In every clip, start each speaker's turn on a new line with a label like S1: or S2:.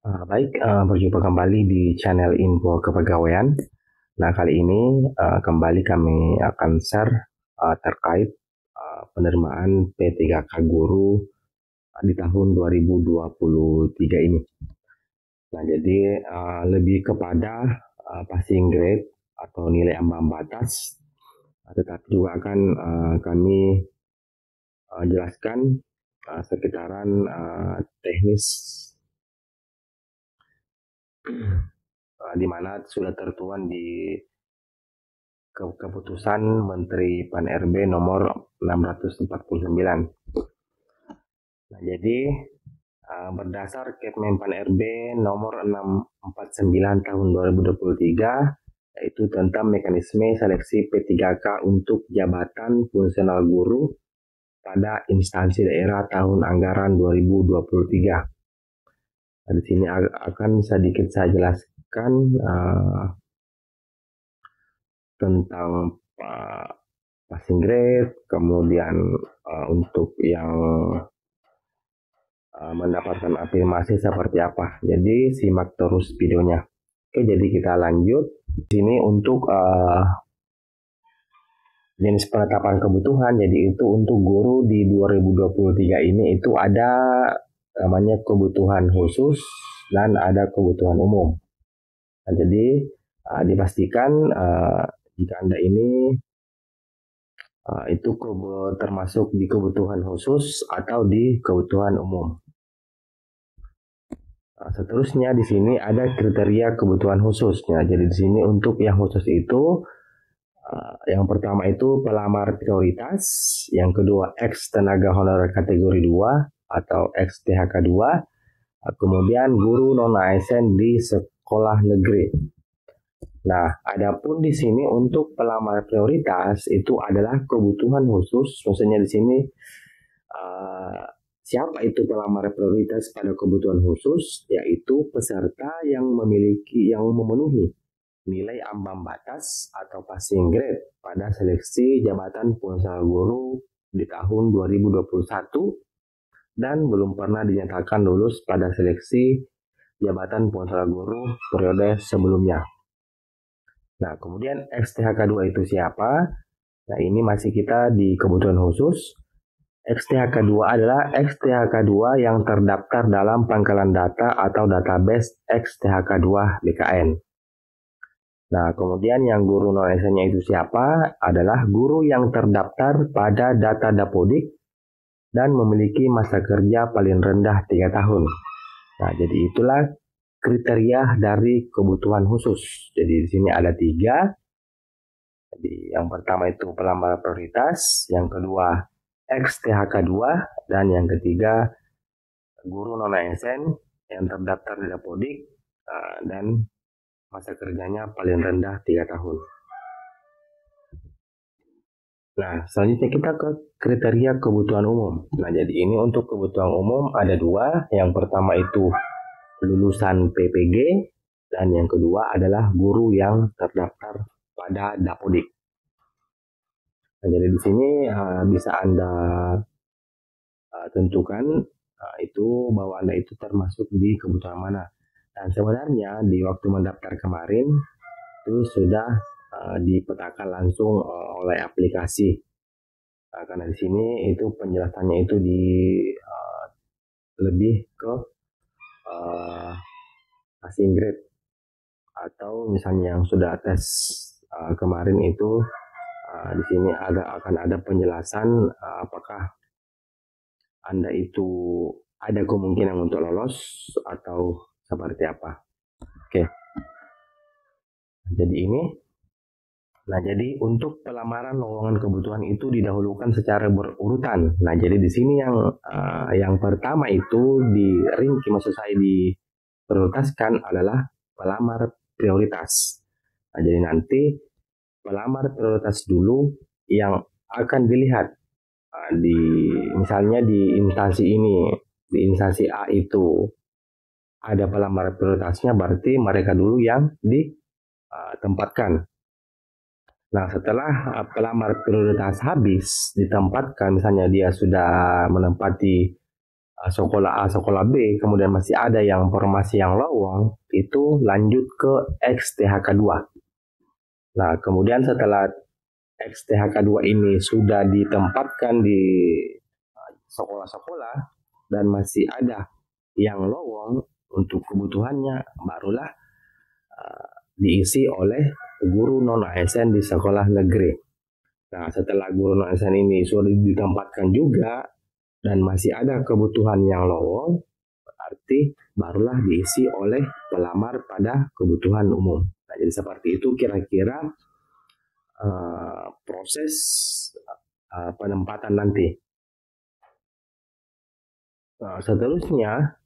S1: Baik, berjumpa kembali di channel Info Kepegawaian. Nah, kali ini kembali kami akan share terkait penerimaan P3K Guru di tahun 2023 ini. Nah, jadi lebih kepada passing grade atau nilai ambang batas, tetapi juga akan kami jelaskan sekitaran teknis di mana sudah tertuang di keputusan Menteri Pan-RB nomor 649. Nah, jadi berdasar Kepmen Pan-RB nomor 649 tahun 2023, yaitu tentang mekanisme seleksi P3K untuk jabatan fungsional guru pada instansi daerah tahun anggaran 2023. Nah, di sini akan sedikit saya jelaskan tentang passing grade, kemudian untuk yang mendapatkan afirmasi seperti apa. Jadi simak terus videonya. Oke, jadi kita lanjut. Di sini untuk jenis penetapan kebutuhan, jadi itu untuk guru di 2023 ini itu ada namanya kebutuhan khusus dan ada kebutuhan umum. Nah, jadi dipastikan jika Anda ini itu termasuk di kebutuhan khusus atau di kebutuhan umum. Seterusnya di sini ada kriteria kebutuhan khususnya. Jadi di sini untuk yang khusus itu yang pertama itu pelamar prioritas, yang kedua ex tenaga honorer kategori 2 atau ex THK 2, kemudian guru non ASN di sekolah negeri. Nah, adapun di sini untuk pelamar prioritas itu adalah kebutuhan khusus, maksudnya di sini siapa itu pelamar prioritas pada kebutuhan khusus, yaitu peserta yang memenuhi nilai ambang batas atau passing grade pada seleksi jabatan fungsional guru di tahun 2021 dan belum pernah dinyatakan lulus pada seleksi jabatan fungsional guru periode sebelumnya. Nah, kemudian XTHK 2 itu siapa? Nah, ini masih kita di kebutuhan khusus. XTHK 2 adalah XTHK 2 yang terdaftar dalam pangkalan data atau database XTHK 2 BKN. Nah, kemudian yang guru non ASN-nya itu siapa? Adalah guru yang terdaftar pada data Dapodik dan memiliki masa kerja paling rendah 3 tahun. Nah, jadi itulah kriteria dari kebutuhan khusus. Jadi di sini ada 3. Jadi yang pertama itu pelamar prioritas, yang kedua XTHK 2, dan yang ketiga guru non ASN yang terdaftar di Dapodik dan masa kerjanya paling rendah 3 tahun. Nah, selanjutnya kita ke kriteria kebutuhan umum. Nah, jadi ini untuk kebutuhan umum ada 2. Yang pertama itu lulusan PPG dan yang kedua adalah guru yang terdaftar pada Dapodik. Nah, jadi di sini bisa Anda tentukan itu bahwa Anda itu termasuk di kebutuhan mana. Dan sebenarnya di waktu mendaftar kemarin itu sudah dipetakan langsung oleh aplikasi. Karena di sini itu penjelasannya itu di lebih ke passing grade atau misalnya yang sudah tes kemarin itu di sini akan ada penjelasan apakah Anda itu ada kemungkinan untuk lolos atau seperti apa. Oke. Jadi ini. Nah, jadi untuk pelamaran lowongan kebutuhan itu didahulukan secara berurutan. Nah, jadi di sini yang pertama itu maksud saya diprioritaskan adalah pelamar prioritas. Nah, jadi nanti pelamar prioritas dulu yang akan dilihat misalnya di instansi ini, di instansi A itu ada pelamar prioritasnya, berarti mereka dulu yang ditempatkan. Nah, setelah pelamar prioritas habis ditempatkan, misalnya dia sudah menempati sekolah A, sekolah B, kemudian masih ada yang formasi yang lowong, itu lanjut ke XTHK2. Nah, kemudian setelah XTHK2 ini sudah ditempatkan di sekolah-sekolah dan masih ada yang lowong untuk kebutuhannya, barulah diisi oleh guru non-ASN di sekolah negeri. Nah, setelah guru non-ASN ini sudah ditempatkan juga dan masih ada kebutuhan yang lowong, berarti barulah diisi oleh pelamar pada kebutuhan umum. Nah, jadi seperti itu kira-kira proses penempatan nanti. Seterusnya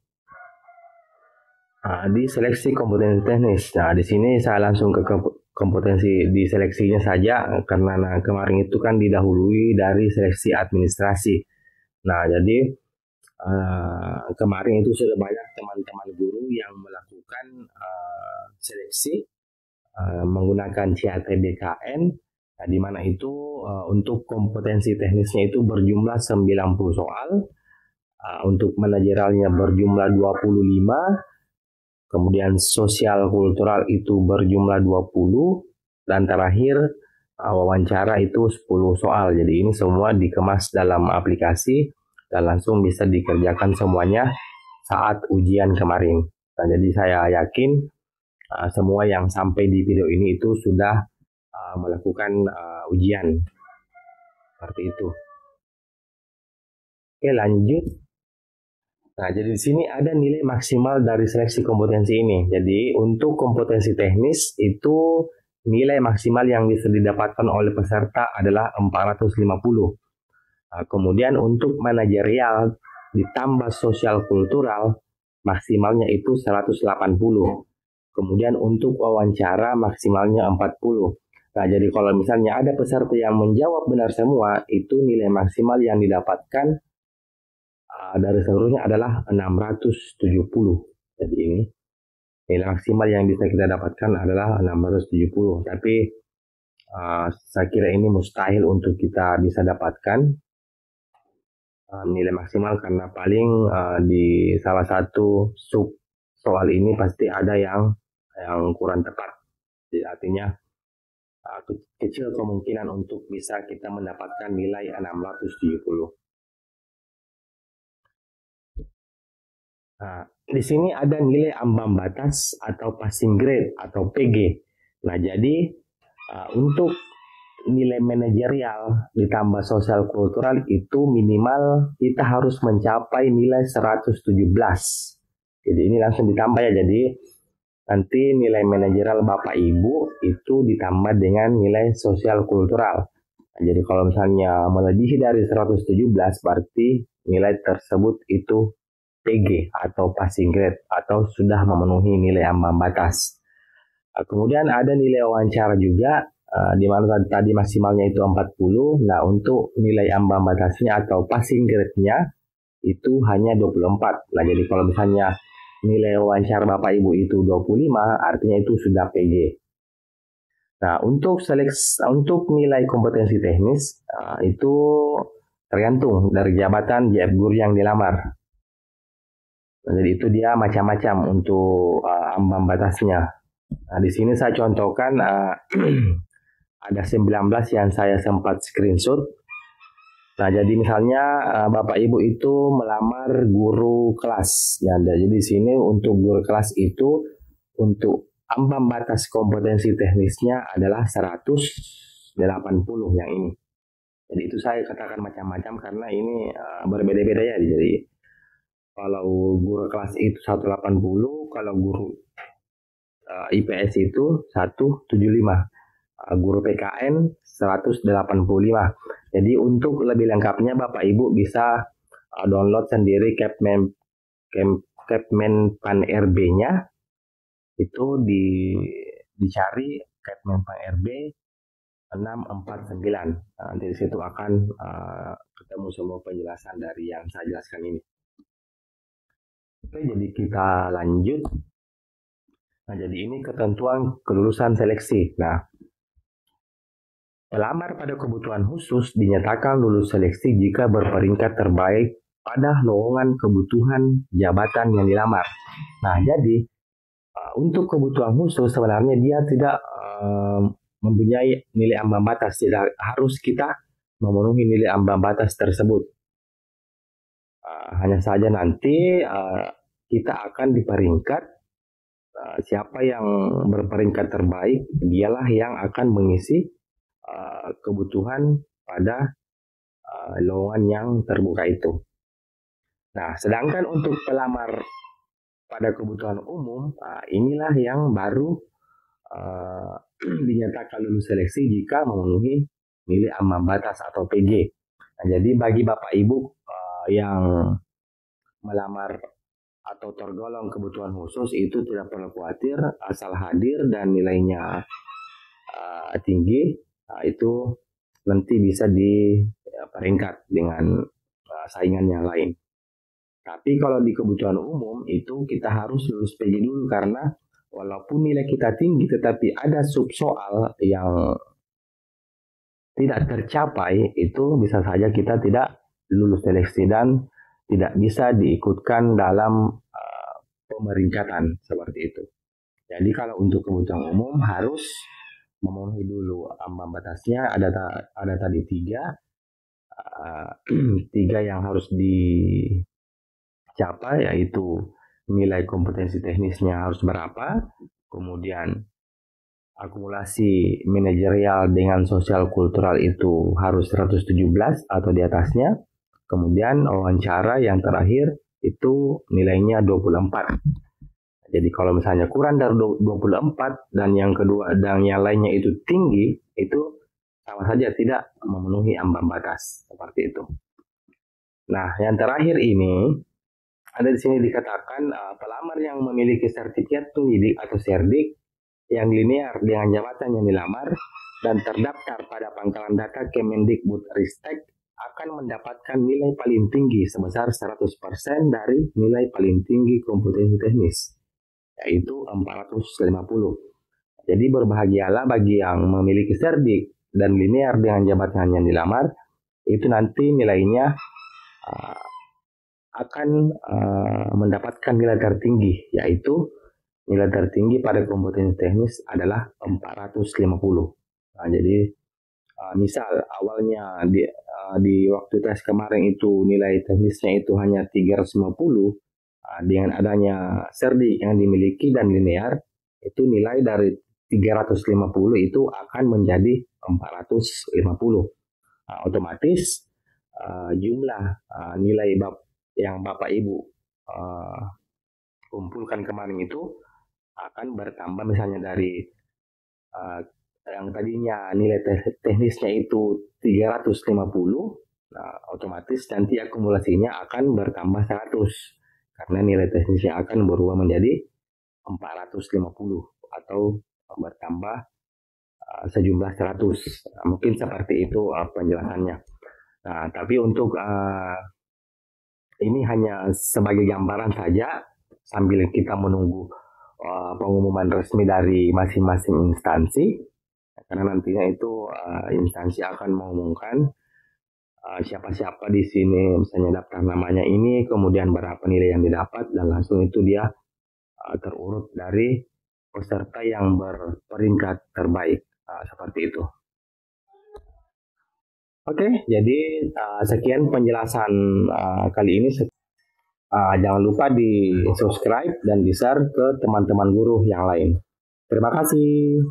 S1: di seleksi kompetensi teknis. Nah, di sini saya langsung ke kompetensi di seleksinya saja karena kemarin itu kan didahului dari seleksi administrasi. Nah, jadi kemarin itu sudah banyak teman-teman guru yang melakukan seleksi menggunakan CATBKN, nah, di mana itu untuk kompetensi teknisnya itu berjumlah 90 soal, untuk manajerialnya berjumlah 25, kemudian sosial kultural itu berjumlah 20, dan terakhir wawancara itu 10 soal. Jadi ini semua dikemas dalam aplikasi dan langsung bisa dikerjakan semuanya saat ujian kemarin. Nah, jadi saya yakin semua yang sampai di video ini itu sudah melakukan ujian. Seperti itu. Oke, lanjut. Nah, jadi di sini ada nilai maksimal dari seleksi kompetensi ini. Jadi untuk kompetensi teknis itu nilai maksimal yang bisa didapatkan oleh peserta adalah 450. Kemudian untuk manajerial ditambah sosial kultural maksimalnya itu 180. Kemudian untuk wawancara maksimalnya 40. Nah, jadi kalau misalnya ada peserta yang menjawab benar semua, itu nilai maksimal yang didapatkan dari seluruhnya adalah 670. Jadi ini nilai maksimal yang bisa kita dapatkan adalah 670. Tapi saya kira ini mustahil untuk kita bisa dapatkan nilai maksimal karena paling di salah satu sub soal ini pasti ada yang kurang tepat. Jadi artinya kecil kemungkinan untuk bisa kita mendapatkan nilai 670. Nah, di sini ada nilai ambang batas atau passing grade atau PG. Nah, jadi untuk nilai manajerial ditambah sosial kultural itu minimal kita harus mencapai nilai 117. Jadi ini langsung ditambah ya. Jadi nanti nilai manajerial Bapak Ibu itu ditambah dengan nilai sosial kultural. Nah, jadi kalau misalnya melebihi dari 117 berarti nilai tersebut itu PG atau passing grade atau sudah memenuhi nilai ambang batas. Kemudian ada nilai wawancara juga di mana tadi maksimalnya itu 40. Nah, untuk nilai ambang batasnya atau passing grade-nya itu hanya 24. Nah, jadi kalau misalnya nilai wawancara Bapak Ibu itu 25, artinya itu sudah PG. Nah, untuk nilai kompetensi teknis itu tergantung dari jabatan JF Guru yang dilamar. Jadi itu dia macam-macam untuk ambang batasnya. Nah, di sini saya contohkan ada 19 yang saya sempat screenshot. Nah, jadi misalnya Bapak Ibu itu melamar guru kelas. Nah, jadi di sini untuk guru kelas itu untuk ambang batas kompetensi teknisnya adalah 180 yang ini. Jadi itu saya katakan macam-macam karena ini berbeda-beda ya. Jadi kalau guru kelas itu 180, kalau guru IPS itu 175, guru PKN 185. Jadi untuk lebih lengkapnya Bapak Ibu bisa download sendiri Kepmenpan RB-nya. Itu dicari Kepmenpan RB 649. Nah, nanti di situ akan ketemu semua penjelasan dari yang saya jelaskan ini. Oke, jadi kita lanjut. Nah, jadi ini ketentuan kelulusan seleksi. Nah, pelamar pada kebutuhan khusus dinyatakan lulus seleksi jika berperingkat terbaik pada lowongan kebutuhan jabatan yang dilamar. Nah, jadi untuk kebutuhan khusus sebenarnya dia tidak mempunyai nilai ambang batas. Tidak harus kita memenuhi nilai ambang batas tersebut. Hanya saja nanti kita akan diperingkat. Siapa yang berperingkat terbaik, dialah yang akan mengisi kebutuhan pada lowongan yang terbuka itu. Nah, sedangkan untuk pelamar pada kebutuhan umum, inilah yang baru dinyatakan lulus seleksi jika memenuhi nilai ambang batas atau PG. Nah, jadi bagi Bapak Ibu yang melamar atau tergolong kebutuhan khusus itu tidak perlu khawatir, asal hadir dan nilainya tinggi, itu nanti bisa diperingkat dengan saingan yang lain. Tapi kalau di kebutuhan umum itu kita harus lulus PG dulu, karena walaupun nilai kita tinggi tetapi ada subsoal yang tidak tercapai, itu bisa saja kita tidak lulus seleksi dan tidak bisa diikutkan dalam pemeringkatan seperti itu. Jadi kalau untuk kebutuhan umum harus memenuhi dulu ambang batasnya, ada tadi tiga yang harus dicapai, yaitu nilai kompetensi teknisnya harus berapa, kemudian akumulasi manajerial dengan sosial kultural itu harus 117 atau di atasnya, kemudian wawancara yang terakhir itu nilainya 24. Jadi kalau misalnya kurang dari 24 dan yang kedua dan yang lainnya itu tinggi, itu sama saja tidak memenuhi ambang batas, seperti itu. Nah, yang terakhir ini ada di sini dikatakan pelamar yang memiliki sertifikat pendidik atau serdik yang linear dengan jabatan yang dilamar dan terdaftar pada pangkalan data Kemendikbudristek akan mendapatkan nilai paling tinggi sebesar 100% dari nilai paling tinggi kompetensi teknis, yaitu 450. Jadi berbahagialah bagi yang memiliki serdik dan linear dengan jabatan yang dilamar, itu nanti nilainya akan mendapatkan nilai tertinggi, yaitu nilai tertinggi pada kompetensi teknis adalah 450. Nah, jadi misal awalnya di waktu tes kemarin itu nilai teknisnya itu hanya 350, dengan adanya serdik yang dimiliki dan linear, itu nilai dari 350 itu akan menjadi 450. Otomatis jumlah nilai yang Bapak Ibu kumpulkan kemarin itu akan bertambah, misalnya dari yang tadinya nilai teknisnya itu 350, nah, otomatis nanti akumulasinya akan bertambah 100 karena nilai teknisnya akan berubah menjadi 450 atau bertambah sejumlah 100. Mungkin seperti itu penjelasannya. Nah, tapi untuk ini hanya sebagai gambaran saja sambil kita menunggu pengumuman resmi dari masing-masing instansi, karena nantinya itu instansi akan mengumumkan siapa-siapa di sini, misalnya daftar namanya ini, kemudian berapa nilai yang didapat, dan langsung itu dia terurut dari peserta yang berperingkat terbaik, seperti itu. Oke, jadi sekian penjelasan kali ini. Jangan lupa di subscribe dan di share ke teman-teman guru yang lain. Terima kasih.